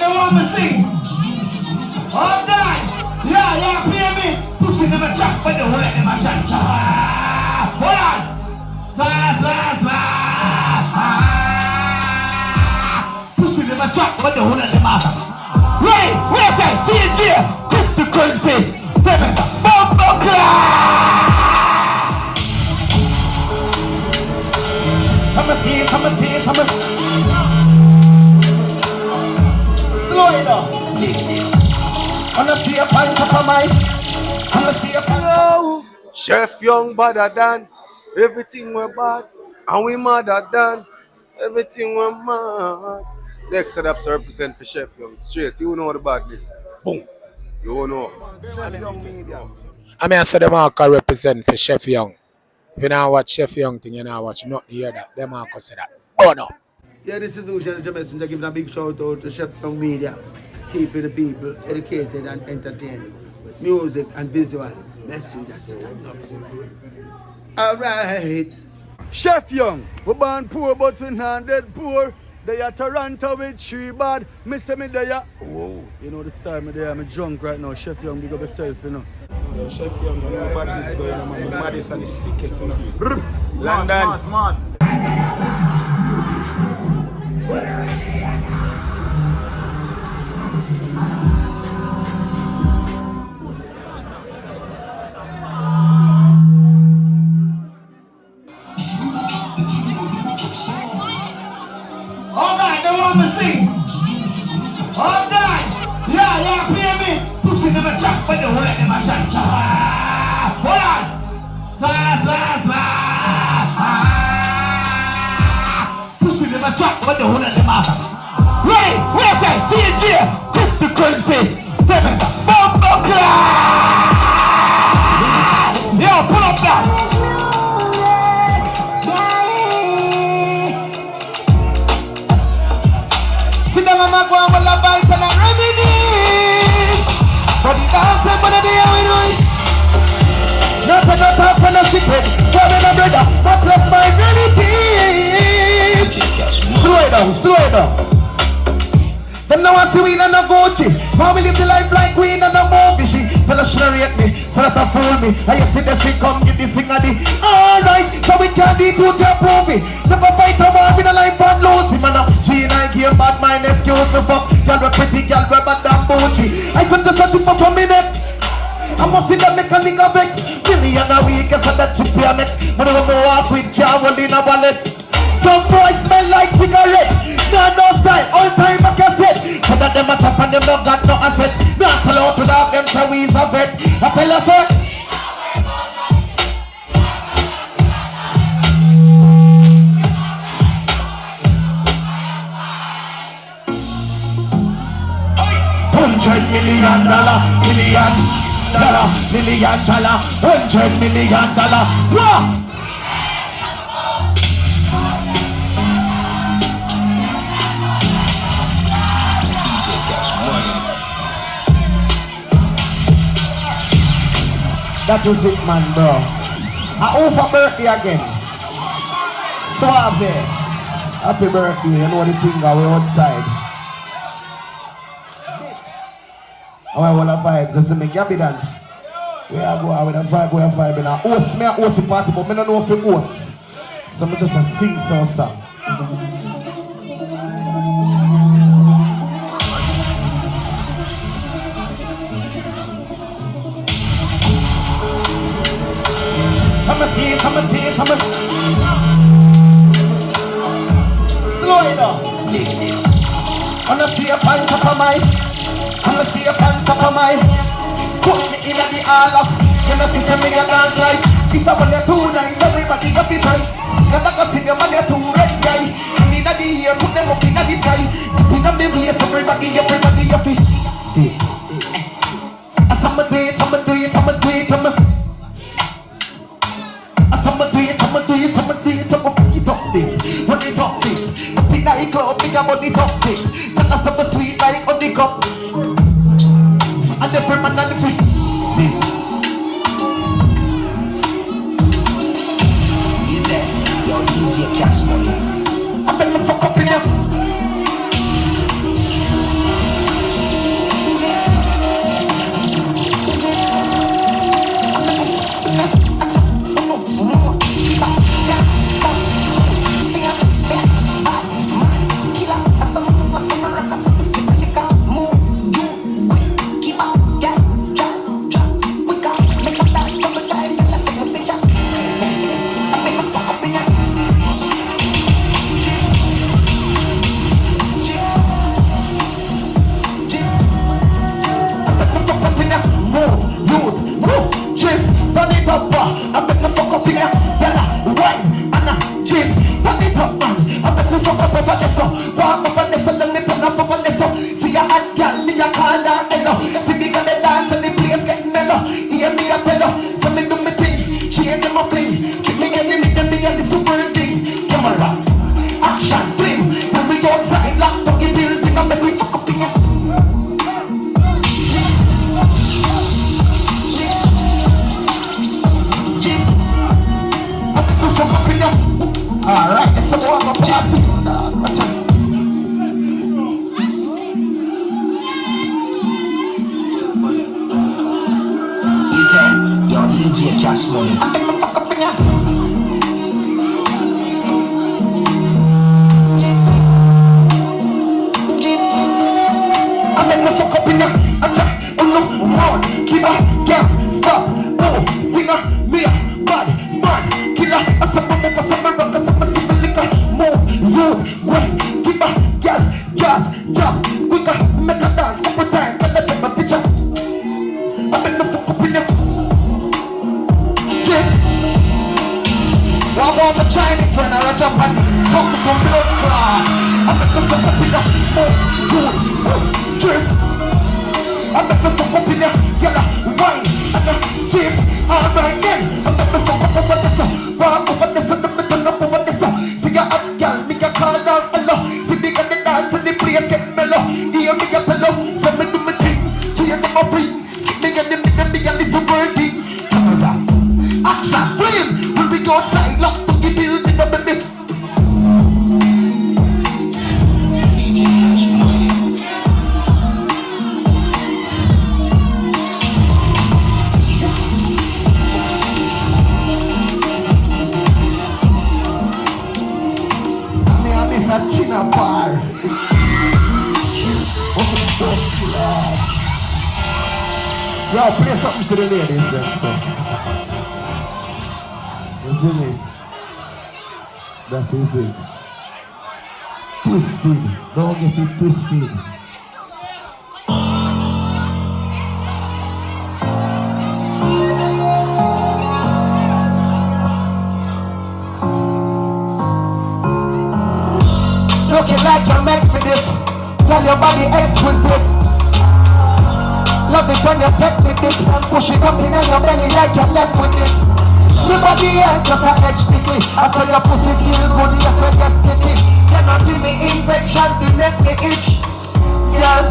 they want me sing. Alright. Yeah, play me. Pushing them a track, but they won't let them a chance. Hold on. Pushing them a track, but they won't let them a. Ready? Where's that? Teejay, cryptocurrency, 7, bomb class. Come and see. Slow it down. Wanna see a pint of my. Wanna see a pint. Chef Young badder than everything we're bad, and we madder than everything we're mad. Next setup to represent for Chef Young. Straight, you know the badness. Boom. You know. Chef Young media. I mean, I said the mark I represent for Chef Young. If you now watch Chef Young thing, you now watch not hear that. Them mark say that. Oh no. Yeah, this is the Usual Messenger giving a big shout out to Chef Young Media, keeping the people educated and entertained with music and visual messengers. Alright. Chef Young, we born poor but we not dead poor. They are Toronto with 3 bad. Me say me there. Whoa. You know the style me there. I'm drunk right now. Chef Young, big up yourself, you know. Yo, Chef Young, you know about this going on, man. The maddest and the sickest, you know. London. Mad. Alright, they want me sing. Alright. Yeah, play me. Pushing them a track, but they won't let them a chance. Hold on. Pushing them a track, but they won't let them a. Ready? Where's that? Teejay, cryptocurrency, 7, bomb class. Yo, pull up that. I'm going to la bite and a remedy. But the dance and the day we do it. Nothing got up and a secret. God and a brother, but less my reality. Slow it down. Them now want to win and a Gucci. How we live the life like we in and a movie. She tell us she rate me, so that a fool me. And you see that she come give this thing a the. Alright, so we can't do it to prove it. Never fight a war in a life and lose him. And G and I give bad mind, excuse me fuck. Y'all were pretty, y'all were bad damn bougie. I could just watch it for 1 minute. I must see that make a nigga vex. Million a week, so that she pay me. When I walk with car, hold in a wallet. Some boys smell like cigarette. No style, all time I can set. So that them a chop and them don't got no assets. Not sell out to dog, them so we's a vet. I tell you sir. $100 million, $100 million. Wow! That is it, man, bro. I over birthday again. Suave. Happy birthday. You know the thing, we're outside. Our whole of vibes. That's me, Gabbidon. We are going with a vibe, we are vibing. Now, host me, I host the party, but I don't know if you host. So I just sing some song. Come and see. Slow it down. Wanna see a pint of my. Put me in the all of. You know this is me a dance like. This up on the too nice, everybody got it right. Cause I can see them on the too red guy. I'm in the air, put them up in the sky. In the place, everybody up it. Someone do it. Someone do it, someone fuck it up this. When they talk this, speak like club, big about the top this. Tell us something sweet like on the cup. And the permanent and the free. Is it your DJ cash money? I bet me fuck up in here. DJ Cash Money. I make me fuck up in ya. I make me fuck up in ya. Attack, no more. Keep up, girl, stop. Oh, singer, me a bad man, killer. I saw my move, I saw my rock, I saw my civil liquor. Move, you, wait, keep up, girl, jazz, jump, quicker, make a dance, couple time, and I take my picture. I make me fuck up in ya. Walk on the Chinese friend, I jump and fuck me from blood clot. I make me fuck up in ya. Move, drift. I make me fuck up in ya. Yalla, wine, and a drift. Alright then, I make me fuck up over this. Walk over this and me turn up over this. See ya hot girl, me a call down hello. See me get the dance and the place get mellow. Hear me a pillow, so me do me thing. Cheer them up free. See me and this a working. Action flame, when we go outside, lock to the building up in it. I miss a China bar. Yo, play something to the ladies then. Isn't it? That is it. Twisted. Don't get it twisted. Looking like you're meant for this. Girl, your body exquisite. Love it when you take me big and push it up in your belly like you're left with it. Your body ain't just a edge sticky. I saw your pussy feel good, yes I get sticky. Cannot give me infections, you make me itch. Yeah.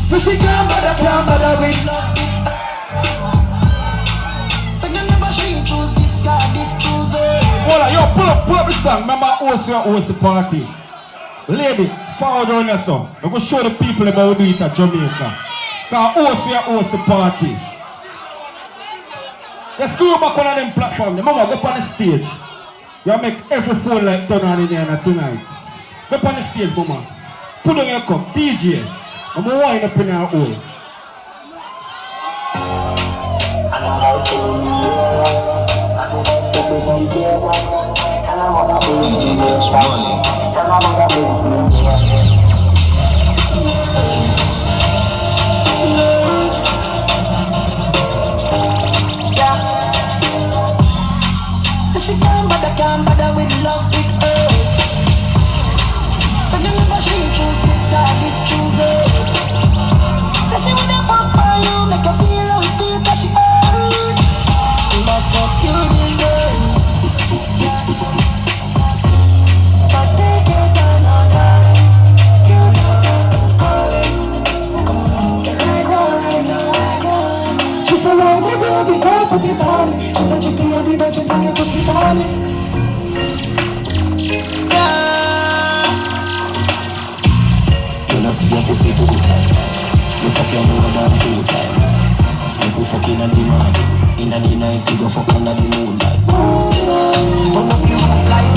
So she can't bother with love. Hold on, yo, pull up the song. Remember, host the party. Lady, forward on your song. I'm going to show the people about how we do it at Jamaica. Because host the party. Let's go back on them platform. Mama, go up on the stage. You make every phone like turn on in there tonight. Go up on the stage, mama. Put on your cup. DJ. I'm going to wind up in our hole. So she can't bother with love with her. So you never she choose this side, this choose her. So she would never for you, make her feel how it feel that she earned. That's what you deserve. But take your time on darling. You know calling. Come on, right now. She said, why my baby girl put it on me? She said, you can't be that you bring your pussy on me. You know see your pussy too tight. You fuck your mother down too tight. You go fucking on the morning. In the night, you go fuck under the moonlight. Turn up your roof light.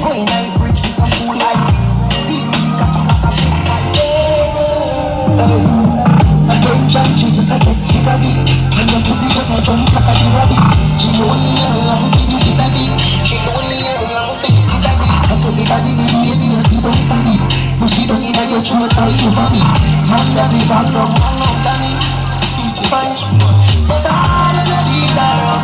Go in a fridge with some cool ice. Deal with the cattle like a big fight. Attention, she just a get sick of it. And your pussy just a jump like a rabbit. She only love to give you fit a dick. She only love to give you fit a dick. I told me daddy, baby, you see don't panic. But she don't need your throat or you vomit. Man, daddy, bang, no, daddy. But I don't know these are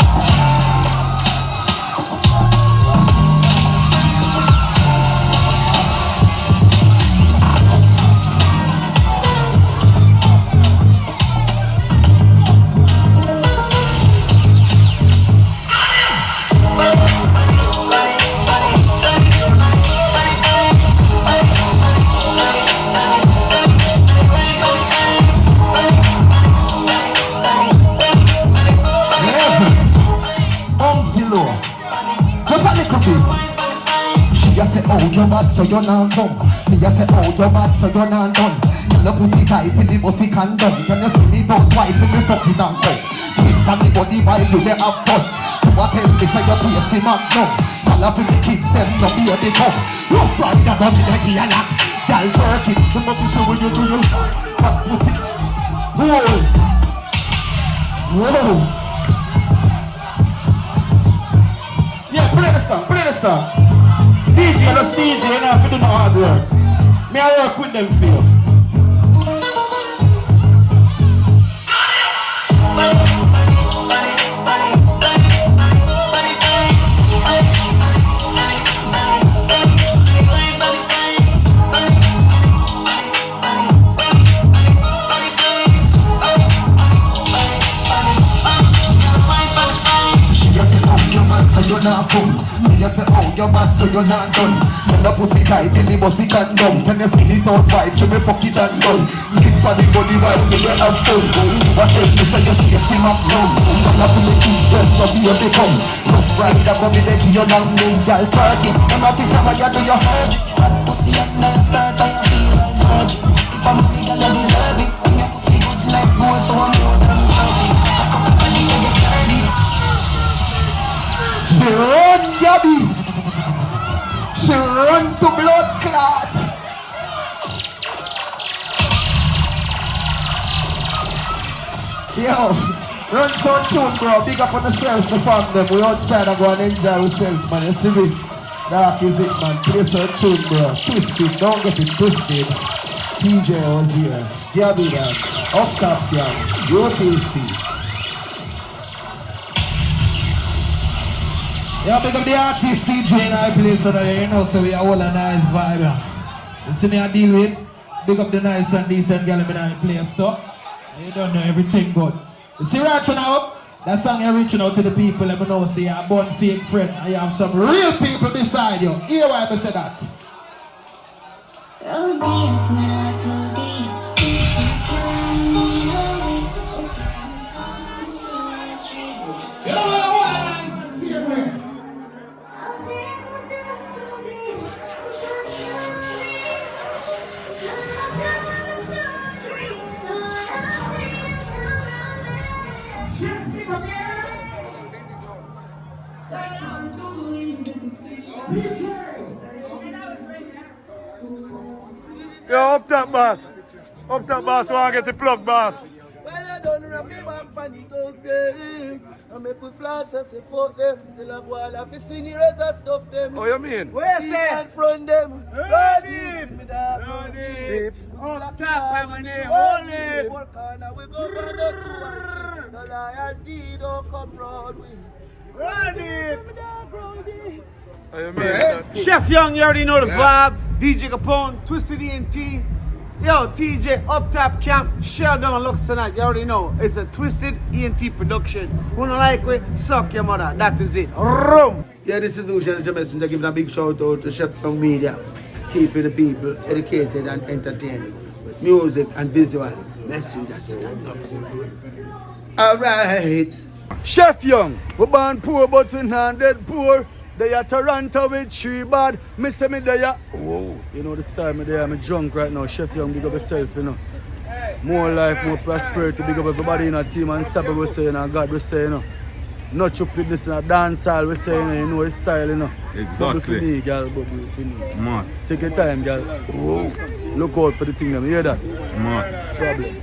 say, oh, you bad, so you're not come. Me a say, oh, you bad, so you're not done. Tell the pussy tight till the pussy can done. Can you see me don't twice if me fuck it and go? Twist on me body while you dey have fun. You a tell me say you taste him up no. Sala for the kids them no be a big come. Rough rider gun in the gear. Tell turkey, the must say when you do you. But pussy, whoa, whoa. Yeah, play the song, play the song. DJ, just DJ, you know, if you do no hard work. Me I work with them for you. So you're not come. Me a say, oh, you're bad, so you're not done. Tell the pussy tight till the pussy can done. Can you see it out right, so me fuck it and done. Skip on the body while you get have fun. What tell me say you taste him up now. Some of the kids them no be a become. Rough rider go be there to your long nails. Y'all target, them a piece of what you do your surgery. Fat pussy and nice start and you feel like virgin. If I'm money, girl, you deserve it. Bring your pussy good like gold, so I'm more than virgin. Cock up the body, then you sturdy. She run, Gabby. She run to blood clot. Yo, run some tune, bro. Big up on yourself, the family. We outside and go and enjoy ourselves, man. You see me? Dark is it, man. Play some tune, bro. Twist it, don't get it twisted. Teejay was here. Gabbidon. Up top, yeah. You're tasty. Yeah, big up the artist Teejay and I play so that you know, so we are all a nice vibe. Yeah. You see me I deal with, big up the nice and decent girl in I play stuff. You don't know everything good. You see right now, that song you're reaching out to the people, let me know, see you're a born fake friend and you have some real people beside you. Hear why I say that. You know what? Yo, up top boss. Up top boss, want to get the plug boss. When I done rap me back panic out them. I make with flashes, I fuck them. Till I go all have to swing the rest and stuff them. Oh, you mean? Where say? Front them. Run deep. Run deep. Up top, I'm on the holy. Work on and we go for the two. The loyalty don't come round with. Run deep. Oh, you mean? Chef Young, you already know the vibe. DJ Capone, Twisted ENT. Yo, TJ, Up Top Camp, Sheldon Looks tonight. You already know. It's a Twisted ENT production. Who don't like it, suck your mother. That is it. Rum. Yeah, this is Lucian the Messenger giving a big shout out to Chef Young Media, keeping the people educated and entertained with music and visual messengers. Alright. Chef Young, we born poor but we not dead poor. They are Toronto with 3 bad. Me say me there. Whoa. You know the style me there. I'm drunk right now. Chef Young, big up yourself, you know. More life, more prosperity. Big up everybody in a team and stop we say, you know. God we say, you know. No stupidness in a dancehall we say, you know his style, you know. Exactly. Bubble for me, girl. Bubble for me. Man. Take your time, girl. Whoa. Look out for the thing, you hear that? Man. Problem.